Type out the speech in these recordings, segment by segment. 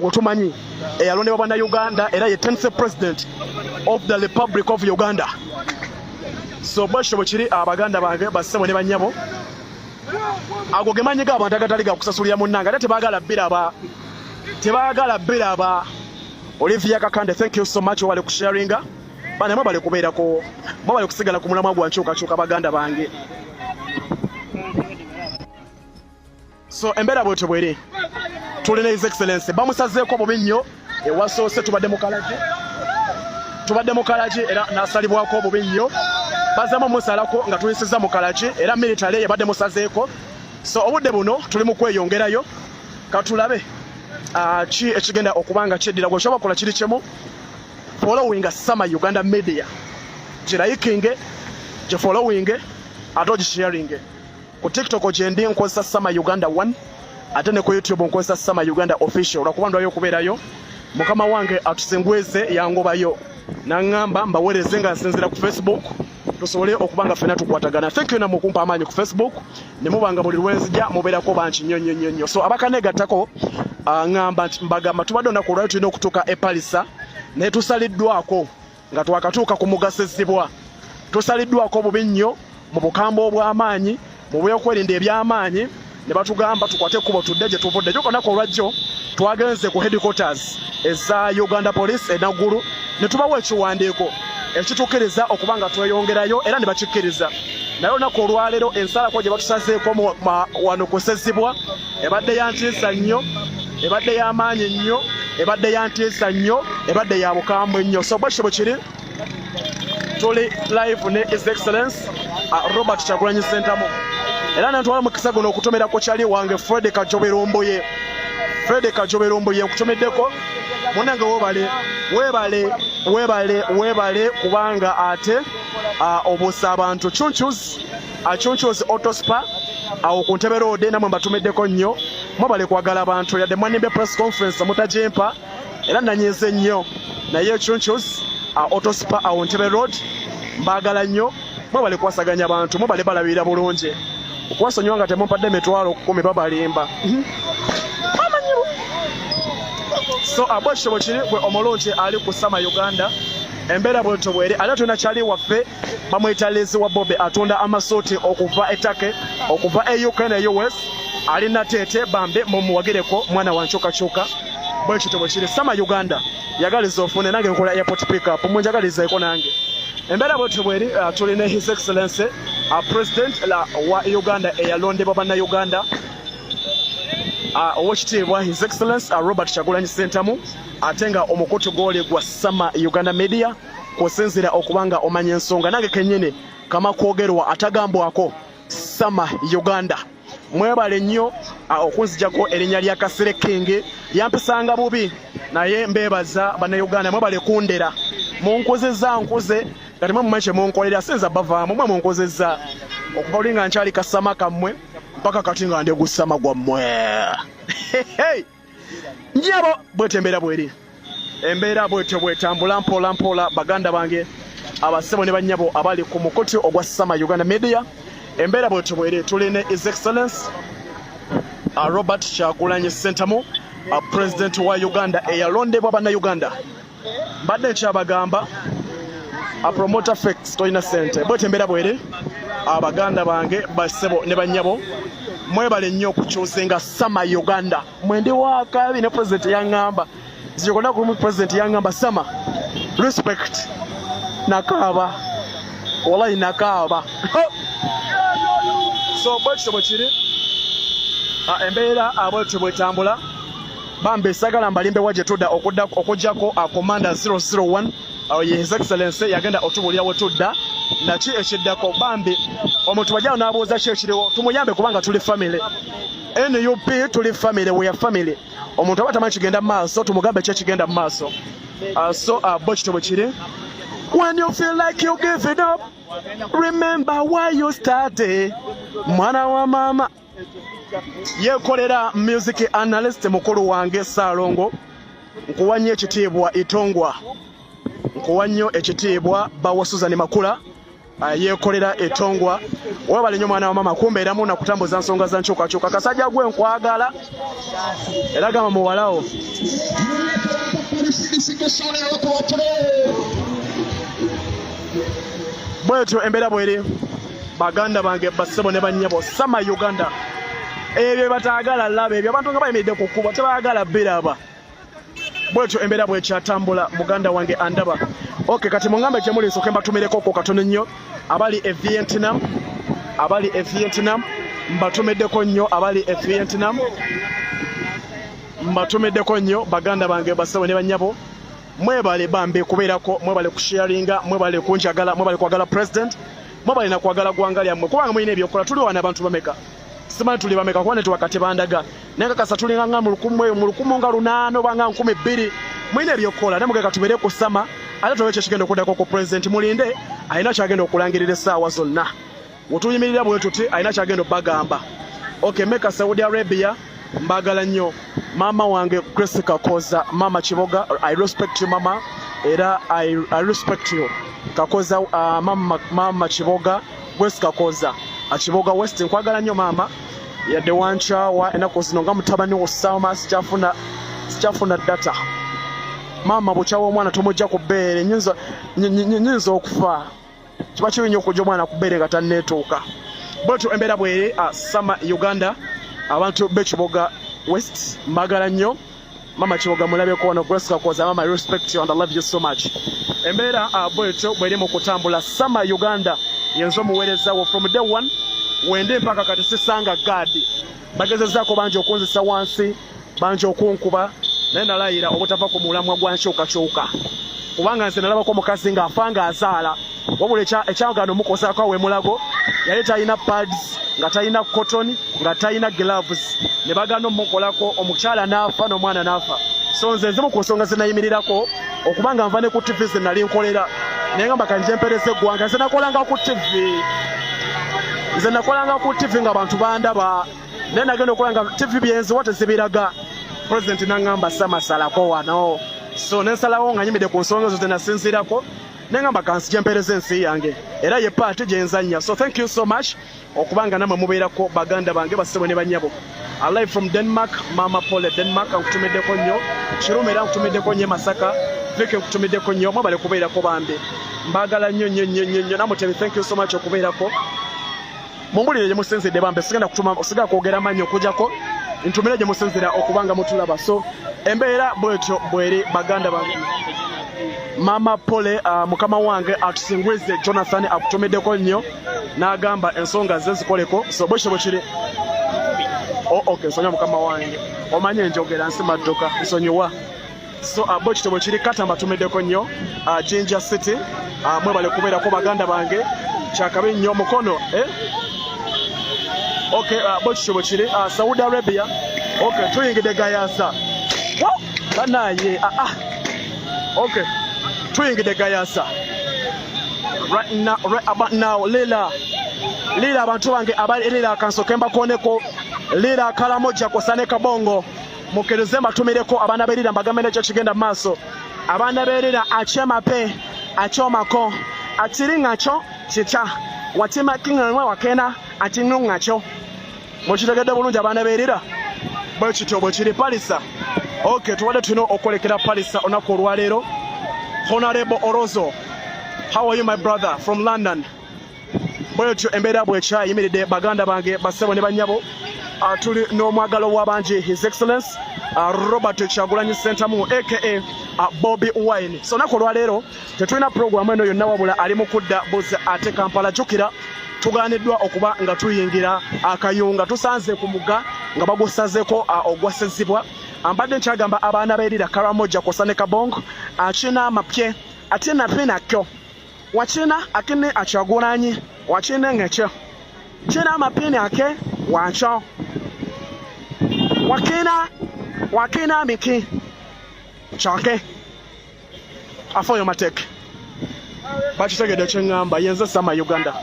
Otumanyi eyalondebwa bana Uganda era ye 10th president of the Republic of Uganda. So bwekyo kiri abaganda bange bassebo ne banyabo ago gemanyi ga abantu agatali ga kusasulira munnanga ate tebagala biraba Olivia Kakande, thank you so much wale kusharinga bana mabale kubeerako mabale kusigala ku mulamwa gwa nkyuka baganda bange. So embera bwetyo bweri tulina His Excellency bamusazeeko bubi nnyo ewasoose tubadde mu Karachi era nasalibwako bubi nnyo bazamu musalako nga tuyisiza mu Karachi era military yabadde musazeeko. So obudde buno tuli mu kweyongerayo katulabe ki ekigenda okubanga kyeddira gwe shobola kola kiri kimu following Sama Uganda media girayikinge gye following ate sharing ku TikTok gyendi nkozesa Sama Uganda 1 ate ne ku YouTube nkozesa Sama Uganda official olwakubandwayo okubeerayo mukama wange atusengweze yangobayo nangamba mbawereze nga nsinzira ku Facebook tusobole okubanga fena tukwatagana. Thank you na mukumpa amaanyi ku Facebook ne mubanga buli lwenzija mubeerako banki nnyo. So abakanegattako ngamba mbagamba tubadde olunaku olwayo tulina okutuuka e Palisa naye tusaliddwako nga twakatuuka ku mugasizibwa tusaliddwako bubi nnyo mu bukamba obw'amaanyi mu byokwerinda eby'amaanyi ne batugamba tukwate ekkubo tudde gye tuvudde gyo konaku olwajjo twagenze ku headquarters eza Uganda Police enaggulu ne tubawa ekiwandiiko ekitukkiriza okubanga tweyongerayo era ne bakikkiriza naye olunaku olwaleero ensalako gye batusazeeko wano kusezibwa ebadde yantiisa nnyo ebadde y'amaanyi nnyo ebadde yantiisa nnyo ebadde ya bukambwe nnyo. So bwekyo bwe kiri tuli live ne His Excellency Robert Kyagulanyi Ssentamu era nantwala mukisa guno okutomerako kyali wange Fred Kajoberomboye nkutomeddeko munange webale kubanga ate obuusa abantu Chunchus Autospa awo ku Ntebe Road namwe mbatumeddeko nnyo mwebale kwagala abantu yadde mwanimbe press conference mutajempa era nanyize nnyo naye Chunchus Autospa awo Ntebe Road mbagala nnyo mwebale kwasaganya abantu mwebale balabira bulungi okwasonyiwa nga temumpadde emitwalo 10 babalimba so abwekyo bwe kiri gwe omulungi ali ku Sama Uganda embeera bwetyo bweri ate tulina kyali waffe bamwita Lezi wa Bobe atunda amasuuti okuva etake okuva e UK ne US alina Tete Bambe mumuwagireko mwana wa nkyukakyuka bwekyo bwe kiri Sama Uganda yagaliza ofune nange nkola airport pick up munjagalizeeko nange embeera bwetyo bweri tulina His Excellency President wa Uganda eyalondebwa bannayuganda owekitiibwa His Excellency Robert Kyagulanyi Ssentamu ate nga omukutu gw'oli gwa Sama Uganda media kusinzira okubanga omanya ensonga nange kennyini kama kwogerwa atagambwako Sama Uganda mwebale nnyo okunzijako erinnya lya Kasere King yampisanga bubi naye mbeebaza bannayuganda mwebale kundera munkozeza nkuze kati mwe mumanyi kyemunkolera sinza bavaamu mwe munkozeza okuva oli nga nkyali kasama kammwe mpaka kati nga ndi gusama gwammwe njabo bwetyo embeera bwetyo bwetambula mpola baganda bange abasebo ne bannyabo abali ku mukuti ogwa Sama Uganda media embeera bwetyo bweri tulina His Excellency Robert Kyagulanyi Ssentamu President wa Uganda eyalondebwa bannayuganda mbadde nkyabagamba promoter facts toyina sente bwetyo embeera bweri abaganda bange basebo ne bannyabo mwebale nnyo okukyusinga Sama Uganda mwendi wakabi ne president yangamba zikona ku president yangamba Sama respect nakaba wallahi nakaba so bwekyo bwe kiri embeera abwetyo bwetambula bambe sagala mbalimbe waje tudda okujjako Commander 001 His Excellency yagenda otubulira we tudda naki ekiddako bambi omuntu bajja n'abuuza ki ekiriwo tumuyambe kubanga tuli family NUP tuli family we are family omuntu aba tamanyi kigenda mu maaso tumugambe ki ekigenda mu maaso so bwekyo bwe kiri when you feel like you give it up remember why you started mwana wa mama yekolera music analyst mukulu wange Salongo nkuwanye ekitiibwa Itongwa nkuwanyo ekitiibwa bawa Susan Makula yekolera etongwa webale nnyo mwana wa mama kumbeeramu nakutambuza nsonga za nkyukakyuka kasajja gwe nkwagala era gamba muwalawo bwetyo embeera bweri baganda bange bassebo ne bannyabo sama Uganda ebyo bataagala laba ebyo abantu nga bayimiridde ku kkubo tebaagala biraba bwetyo embeera bwekyatambula muganda wange andaba okay kati muŋŋambe gye muli nsooke mbatumireko ko katono nnyo abali e Vietnam mbatumiddeko nnyo abali e Vietnam mbatumiddeko nnyo baganda bange bassebo ne bannyabo mwebale bambi kubeerako mwebale kusharinga mwebale kunjagala mwebale kwagala president mwebale na kwagala gwanga lyammwe kubanga mulina ebyokola tuli wana abantu bameka simanyi tuli bameka kuba netwakati bandaga naye kakasa tulinga nga mu lukumu nga 800 banga 200 mulina ebyokola nemugeka tubeere kusama ate tobe kyekigenda okuddako ku president mulinde alina kyagenda okulangirira essaawa zonna wetuyimirira bwe tuti alina kyagenda obbagamba okay meka Saudi Arabia mbagala nnyo mama wange Grace Kakoza mama Kiboga I respect you mama era I respect you Kakoza mama Kiboga Grace Kakoza Kiboga West nkwagala nnyo mama yadde wanchawa enako zino nga mutabani wo Salma sikyafuna data mama bukyawo omwana tomujja ku bbeere nyinza okufa kiba kibi nnyo okujja omwana ku bbeere nga tanneetuuka bwetyo embeera bweri sama Uganda abantu b'Kiboga West mbagala nnyo mama Kiboga mulabeko wano Grace Kakoza mama I respect you and I love you so much embeera bwetyo bweri mu kutambula sama Uganda yenzo muweerezawo from day one wende mpaka kati sisanga gadi bagezezaako bangi okunzisa wansi bangi okunkuba naye nalayira obutava ku mulamwa gwa nkyukakyuka kubanga nze nalabako omukazi ng'afa ng'azaala wabula ekyagano mukozaako awe mulago yali talina pads nga talina cotton nga talina gloves ne bagana omukolako omukyala n'afa n'omwana n'afa so nze nzimu ku nsonga zinayimirirako okubanga nva ne ku TV ze nali nkolera naye ngamba kanje mpereza eggwanga nze nakolanga ku TV nga abantu bandaba naye nagenda okulanga TV byenziwa tezibiraga president n'angamba samasalako wano so nensalawo nga nyimidde ku nsonga ezo zenasinziirako nengamba kansi gyempereza ensi yange era ye paati gyenzanya so thank you so much okubanga namwe mubeerako baganda bange bassebo ne bannyabo alive from Denmark mama Pole Denmark nkutumiddeko nnyo Kirume era nkutumiddeko nnyo Masaka Vike nkutumiddeko nnyo mwebale kubeerako bambi mbagala nnyo namutemi thank you so much okubeerako mumbulire gye musinzidde bambi sigenda kwogera manyi okujjako ntumire gye musinzira okubanga mutulaba so embeera bwetyo bweri baganda bange mama Pole mukama wange atusingwize Jonathan akutumiddeko nnyo n'agamba ensonga ze zikoleko so bwekyo bwe kiri okay nsonyiwa mukama wange omanye enjogera nsimadduka nsonyiwa so bwekyo bwe kiri kata mbatumiddeko nnyo Jinja City mwebale kubeerako baganda bange kyakabi nnyo mukono okay bwekyo bwe kiri Saudi Arabia okay tuyingidde Gayasa banaye okay tuyingidde Gayasa right about now lila abantu bange abali lila kansoke mbakoneko lila Kalamoja kosane Kabongo mukereze mbatumireko abaana berira mbagamene kyo kigenda maaso abaana berira achemape achomako atiringa cho chicha watima kinganwa wakena atinunga cho mukitegedde bulungi abaana berira bwekityo bwe kiri Palisa okay tuwadde tulina okwolekera Palisa olunaku olwaleero Honorable Orozo how are you my brother from London bwetyo embeera bwekyayimiridde baganda bange bassebo ne bannyabo tuli n'omwagalo w'abangi His Excellence Robert Kyagulanyi Ssentamu aka Bobby Wine so olunaku olwaleero tetulina programu eno yonna wabula ali mu kudda buzi ate Kampala jjukira tugaaniddwa okuba nga tuyingira akayunga tusanze ku mugga nga bagusazeeko ogwasezibwa ambadde nkyagamba abaana beerira Karamoja kosane Kabongo akina amapye ate napye nakyo wakina akine Kyagulanyi wakine ng'ekyo kina amapye ake wakyo wakina miki kyake afoyo mateke bakitegedde kyeŋŋamba yenze sama Uganda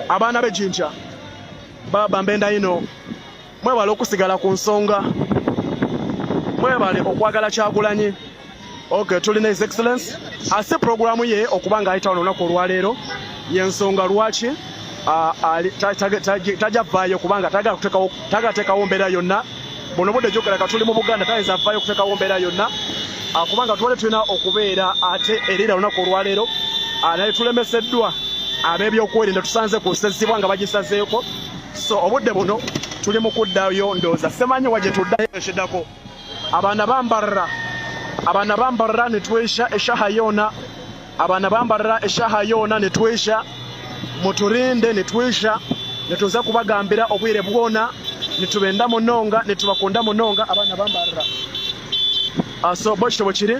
abaana b'ejjinja baba mbenda ino mwebale okusigala ku nsonga mwebale okwagala Kyagulanyi Okay, tulina His Excellence ase programu ye okubanga ayita wano olunaku olwaleero yensonga lwaki tajavaayo kubanga tagateekawo mbeera yonna buno budde jjukira tuli mu Buganda tayinza avaayo kuteekawo mbeera yonna kubanga twali tulina okubeera ate eriira olunaku olwaleero naye tulemeseddwa ab'ebyokwerinda tusanze kusezibwa nga bagisazeeko so obudde buno tuli mu kuddayo ndowooza semanyi wa gye tuddayo ekiddako abaana bambarra ne twesha eshaha yoona abaana bambarra eshaha yoona ne twesha muturinde ne twesha ne tuza kubagambira obwire bwona ne tubenda munonga ne tubakunda munonga abaana bambarra so bwekityo bwe kiri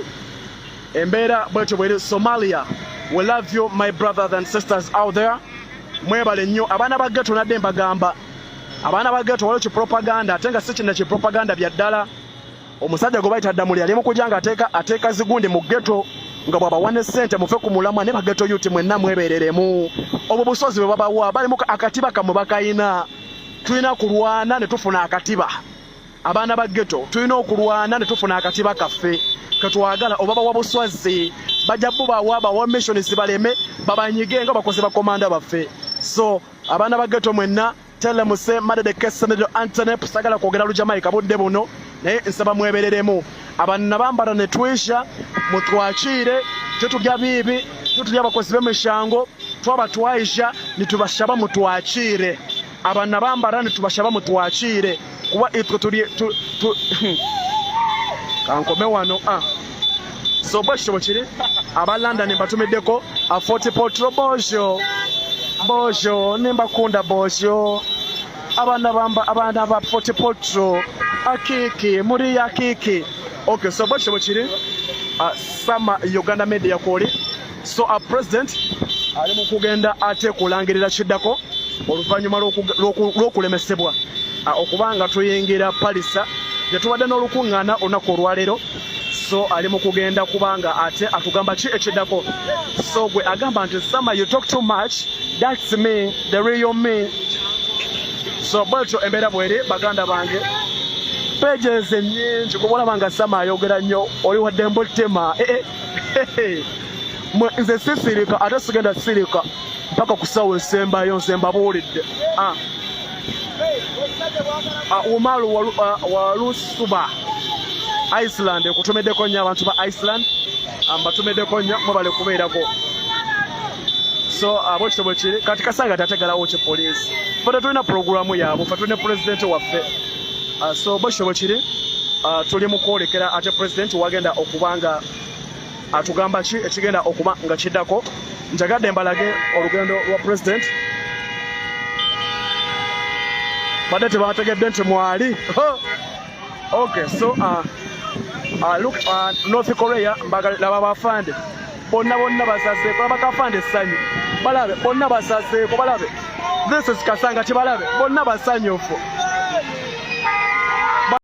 embeera bwekityo bweri Somalia. We love you, my brothers and sisters out there. Mwebale nnyo abaana ba ghetto nadde mbagamba abaana ba ghetto waliwo kipropaganda ate nga si kino kipropaganda bya ddala omusajja gwe bayita Ddamuli ali mu kujja nga ateeka zigundi mu ghetto nga bw'abawane ssente mufe ku mulamwa ne ba ghetto youth mwenna mwebeereremu obwo busozi bwe babawa balimu akatiba kamwe bakayina tulina kulwana ne tufuna akatiba abaana ba ghetto tulina okulwana ne tufuna akatiba kaffe ketwagala oba bawa buswazi bajja bubawa bawa missions baleme babanyige nga bakoze bakomanda baffe so abaana ba ghetto mwenna tell muse madde kesenedo Anthony sagala kwogera lu Jamaica budde buno naye nsaba mwebereremu abaana bambara ne twisha mutwachire tetulya bibi tetulya bakozi b'emishango twabatwaisha nitubashaba mutwachire abaana bambara nitubashaba mutwachire kuba itwe tuli kankome wano so bwekityo bwe kiri aba London mbatumiddeko a 40 potro bojo nembakunda bojo abaana ba 40 potro akiki muri akiki okay so bwekityo bwe kiri sama Uganda Media Call so a president ali mu kugenda ate kulangirira kiddako oluvannyuma lw'okulemesebwa okubanga tuyingira Palisa netubadde n'olukuŋŋaana olunaku olwaleero so ali mu kugenda kubanga ate atugamba ki ekiddako so gwe agamba nti Sama you talk too much that's me the real me so bwetyo embeera bweri baganda bange pages ennyingi kubulaba nga Sama ayogera nnyo oli wadde mbotema nze sisirika ate sigenda sirika mpaka kusawo ensembayo nze mbabuulidde Umaru Walusuba Iceland kutumeddeko nnyo abantu ba Iceland mbatumeddeko nnyo mubale kubeerako so bwekityo bwe kiri kati kasanga tategalawo ki poliisi fe tetulina puroguramu yaabwe fe tulina pulezidenti waffe so bwekityo bwe kiri tuli mu kwolekera ate pulezidenti wagenda okuba nga atugamba ki ekigenda okuba nga kiddako njagadde mbalage olugendo lwa pulezidenti badde tebategedde nti mwali okay so look North Korea laba bafande bonna basaseeko abakafande essanyu balabe bonna basaseeko balabe this is Kasanga tibalabe bonna basanyufu